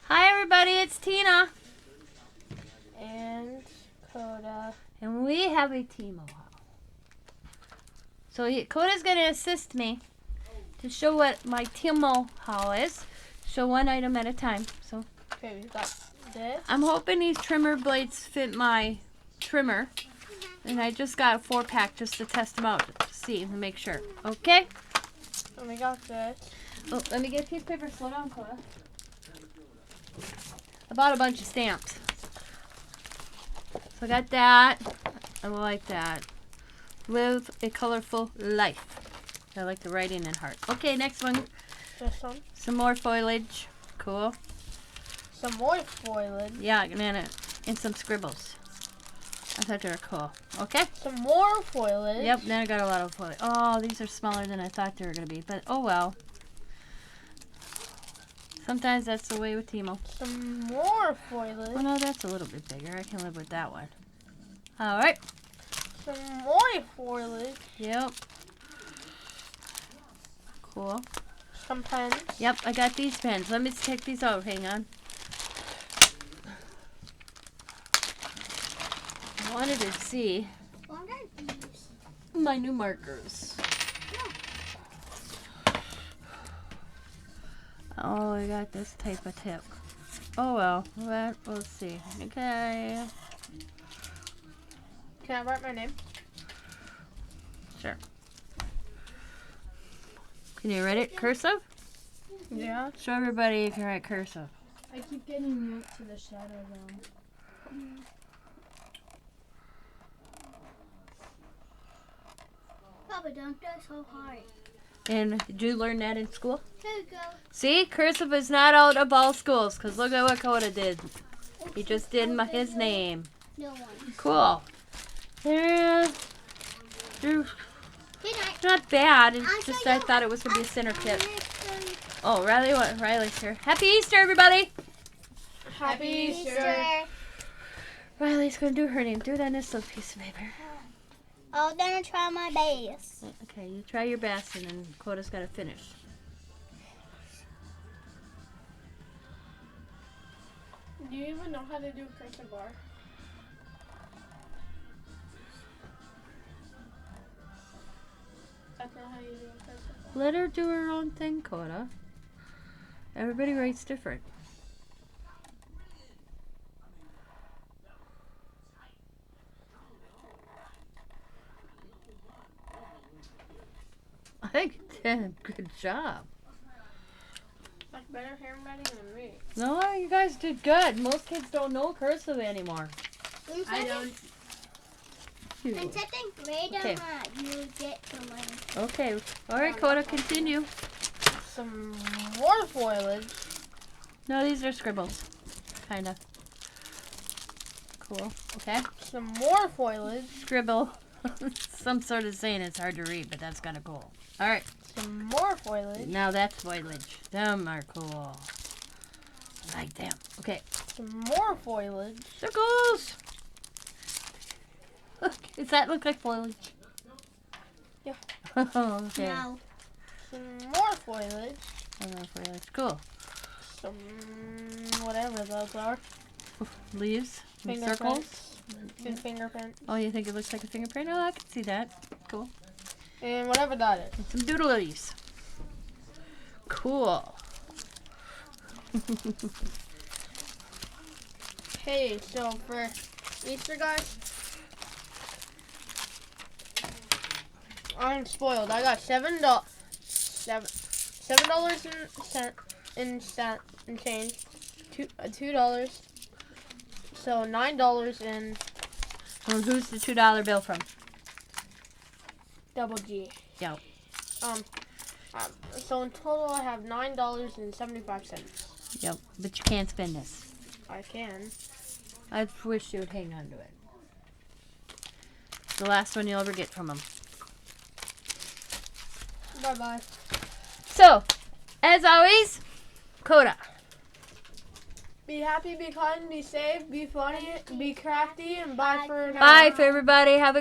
Hi everybody, it's Tina. And Coda. And we have a Temu Haul. So Coda's going to assist me to show what my Temu Haul is. Show one item at a time. So Okay, we've got this. I'm hoping these trimmer blades fit my trimmer. And I just got a 4-pack just to test them out to see and make sure. Okay? And we got this. Oh, let me get a piece of paper. Slow down, Coda. I bought a bunch of stamps. So I got that. I like that. Live a colorful life. I like the writing in heart. Okay, next one. This one. Some more foliage. Cool. Some more foliage. Yeah, and some scribbles. I thought they were cool. Okay? Some more foliage. Yep, then I got a lot of foliage. Oh, these are smaller than I thought they were going to be. But, oh well. Sometimes that's the way with Temu. Some more foliage. Oh, no, that's a little bit bigger. I can live with that one. All right. Some more foliage. Yep. Cool. Some pens. Yep, I got these pens. Let me check these out. Hang on. I wanted to see my new markers. Oh, I got this type of tip. Oh well, we'll see. Okay. Can I write my name? Sure. Can you write it cursive? Yeah. Show everybody you can write cursive. I keep getting used to the shadow though. Papa, don't go so hard. And did you learn that in school? Here we go. See, cursive is not out of all schools, because look at what Coda did. He just did his name. No one. Cool. They're Good night. not bad. It's just I thought it was going to be a center tip. Oh, Riley's here. Happy Easter, everybody. Happy Easter. Riley's going to do her name. Do it on this little piece of paper. I'm gonna try my best. Okay, you try your best, and then Coda's got to finish. Do you even know how to do a cursive bar? That's not how you do a cursive bar. Let her do her own thing, Coda. Everybody writes different. I think you did a good job. Like better handwriting than me. No, you guys did good. Most kids don't know cursive anymore. I don't. In second grade, Okay. you get to learn. Okay. All right, Coda, continue. Some more foliage. No, these are scribbles. Kind of. Cool. Okay. Some more foliage. Scribble. Some sort of saying it's hard to read, but that's kind of cool. All right. Some more foliage. Now that's foliage. Them are cool. I like them. Okay. Some more foliage. Circles. Look, does that look like foliage? Yeah. Okay. No. Some more foliage. Foliage. Cool. Some whatever those are. Leaves. Some circles. Fingerprints. And fingerprints. Oh, you think it looks like a fingerprint? Oh, I can see that. Cool. And whatever that is. And some doodlies. Cool. Hey, so for Easter, guys, I'm spoiled. I got $7 in change, $2, so $9 in Well, who's the $2 bill from? double G. Yeah. So in total, I have $9.75. Yep. But you can't spend this. I can. I wish you would hang on to it. It's the last one you'll ever get from them. Bye bye. So, as always, Coda. Be happy, be kind, be safe, be funny, be crafty, and bye for now. Bye for everybody. Have a